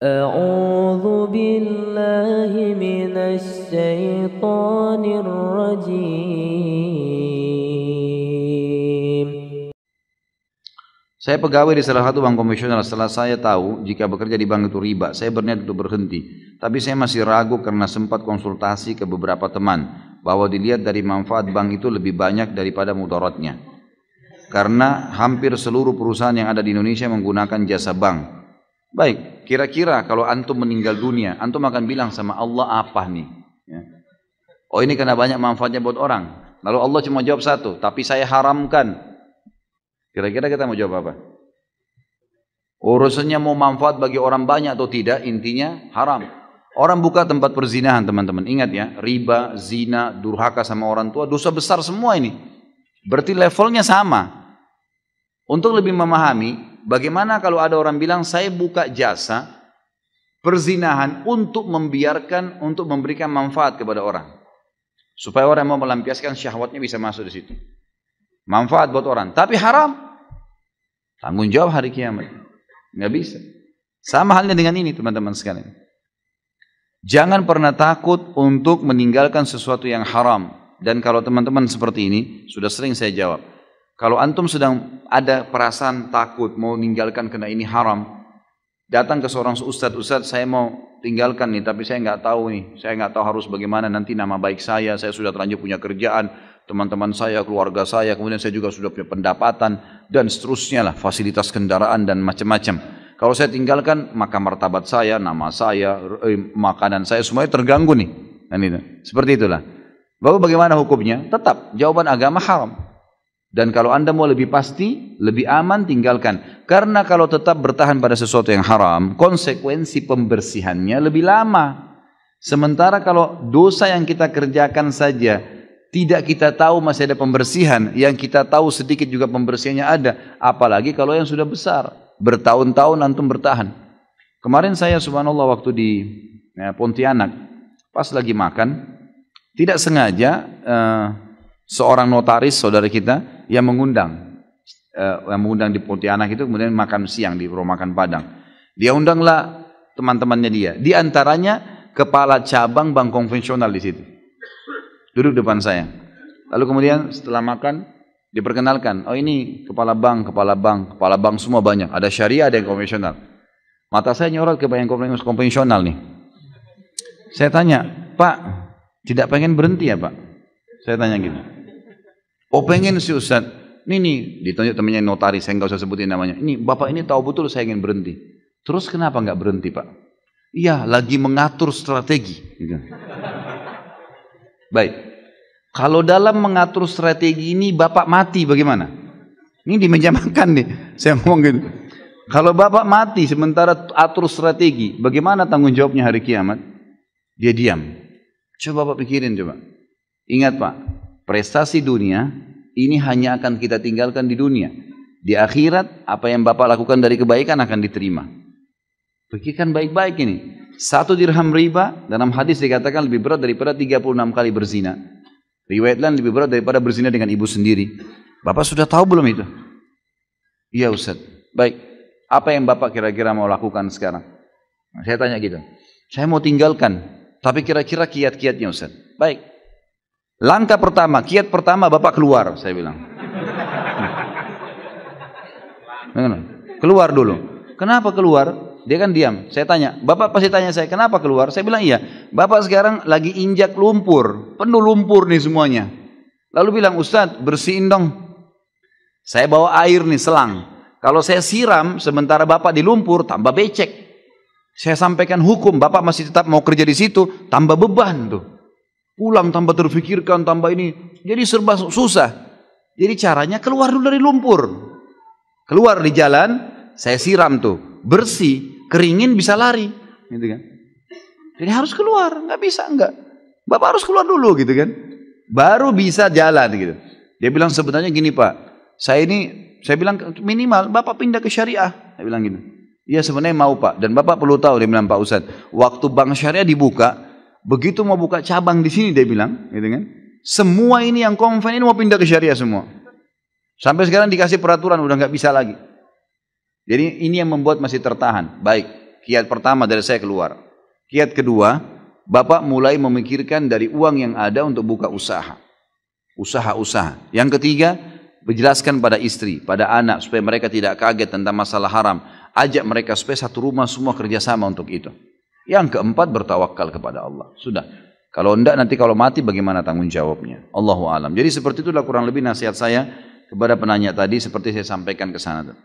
أعوذ بالله من الشيطان الرجيم. Saya pegawai di salah satu bank konvensional. Setelah saya tahu jika bekerja di bank itu riba, saya berniat untuk berhenti. Tapi saya masih ragu karena sempat konsultasi ke beberapa teman bahwa dilihat dari manfaat bank itu lebih banyak daripada mudaratnya. Karena hampir seluruh perusahaan yang ada di Indonesia menggunakan jasa bank. Baik, kira-kira kalau antum meninggal dunia, antum akan bilang sama Allah apa nih? Ya. Oh, ini karena banyak manfaatnya buat orang. Lalu Allah cuma jawab satu, tapi saya haramkan. Kira-kira kita mau jawab apa? Urusannya mau manfaat bagi orang banyak atau tidak, intinya haram. Orang buka tempat perzinahan, teman-teman. Ingat ya, riba, zina, durhaka sama orang tua, dosa besar semua ini. Berarti levelnya sama. Untuk lebih memahami, bagaimana kalau ada orang bilang, saya buka jasa perzinahan untuk memberikan manfaat kepada orang. Supaya orang yang mau melampiaskan syahwatnya bisa masuk di situ. Manfaat buat orang, tapi haram. Tanggung jawab hari kiamat. Nggak bisa. Sama halnya dengan ini, teman-teman sekalian. Jangan pernah takut untuk meninggalkan sesuatu yang haram. Dan kalau teman-teman seperti ini, sudah sering saya jawab. Kalau antum sedang ada perasaan takut mau meninggalkan karena ini haram, datang ke seorang ustadz, saya mau tinggalkan nih, tapi saya nggak tahu nih, saya nggak tahu harus bagaimana nanti nama baik saya sudah terlanjur punya kerjaan, teman-teman saya, keluarga saya, kemudian saya juga sudah punya pendapatan, dan seterusnya lah, fasilitas kendaraan dan macam-macam. Kalau saya tinggalkan, maka martabat saya, nama saya, makanan saya, semuanya terganggu nih. Dan itu. Seperti itulah. Bapak bagaimana hukumnya? Tetap, jawaban agama haram. Dan kalau anda mau lebih pasti, lebih aman, tinggalkan. Karena kalau tetap bertahan pada sesuatu yang haram, konsekuensi pembersihannya lebih lama. Sementara kalau dosa yang kita kerjakan saja, tidak kita tahu masih ada pembersihan, yang kita tahu sedikit juga pembersihannya ada. Apalagi kalau yang sudah besar, bertahun-tahun antum bertahan. Kemarin saya subhanallah waktu di Pontianak, pas lagi makan, tidak sengaja seorang notaris saudara kita yang mengundang di Pontianak itu, kemudian makan siang di rumah makan Padang. Dia undanglah teman-temannya dia. Di antaranya kepala cabang bank konvensional di situ. Duduk depan saya. Lalu kemudian setelah makan diperkenalkan, oh ini kepala bank semua banyak. Ada syariah, ada yang konvensional. Mata saya nyorot ke yang konvensional nih. Saya tanya, Pak, tidak pengen berhenti ya Pak? Saya tanya gitu. Oh pengen sih Ustaz. Ini ditunjuk temannya notaris, saya nggak usah sebutin namanya. Ini Bapak ini tahu betul saya ingin berhenti. Terus kenapa nggak berhenti Pak? Iya, lagi mengatur strategi. Gitu. Baik, kalau dalam mengatur strategi ini Bapak mati bagaimana? Ini di meja makan nih, saya ngomong gitu. Kalau Bapak mati sementara atur strategi, bagaimana tanggung jawabnya hari kiamat? Dia diam. Coba Bapak pikirin coba. Ingat Pak, prestasi dunia ini hanya akan kita tinggalkan di dunia. Di akhirat, apa yang Bapak lakukan dari kebaikan akan diterima. Pikirkan baik-baik ini. 1 dirham riba dalam hadis dikatakan lebih berat daripada 36 kali berzina. Riwayat lain lebih berat daripada berzina dengan ibu sendiri. Bapak sudah tahu belum itu? Iya Ustaz. Baik. Apa yang Bapak kira-kira mau lakukan sekarang? Nah, saya tanya gitu. Saya mau tinggalkan. Tapi kira-kira kiat-kiatnya Ustaz. Baik. Langkah pertama, kiat pertama Bapak keluar. Saya bilang. Keluar dulu. Kenapa keluar? Dia kan diam. Saya tanya, Bapak pasti tanya saya, kenapa keluar? Saya bilang iya. Bapak sekarang lagi injak lumpur. Penuh lumpur nih semuanya. Lalu bilang, Ustadz bersihin dong. Saya bawa air nih, selang. Kalau saya siram, sementara Bapak di lumpur, tambah becek. Saya sampaikan hukum, Bapak masih tetap mau kerja di situ, tambah beban tuh. Pulang tambah terfikirkan, tambah ini. Jadi serba susah. Jadi caranya keluar dulu dari lumpur. Keluar di jalan, saya siram tuh. Bersih, keringin bisa lari, gitu kan? Jadi harus keluar, nggak bisa enggak. Bapak harus keluar dulu, gitu kan? Baru bisa jalan, gitu. Dia bilang sebenarnya gini Pak, saya bilang minimal Bapak pindah ke syariah, saya bilang gitu. Iya sebenarnya mau Pak, dan Bapak perlu tahu, dia bilang Pak Ustadz, waktu bank syariah dibuka, begitu mau buka cabang di sini dia bilang, gitu kan? Semua ini yang konven ini mau pindah ke syariah semua. Sampai sekarang dikasih peraturan udah nggak bisa lagi. Jadi ini yang membuat masih tertahan. Baik, kiat pertama dari saya keluar. Kiat kedua, Bapak mulai memikirkan dari uang yang ada untuk buka usaha. Usaha-usaha. Yang ketiga, menjelaskan pada istri, pada anak, supaya mereka tidak kaget tentang masalah haram. Ajak mereka supaya satu rumah semua kerjasama untuk itu. Yang keempat, bertawakal kepada Allah. Sudah. Kalau enggak, nanti kalau mati bagaimana tanggung jawabnya? Allahu a'lam. Jadi seperti itulah kurang lebih nasihat saya kepada penanya tadi, seperti saya sampaikan ke sana.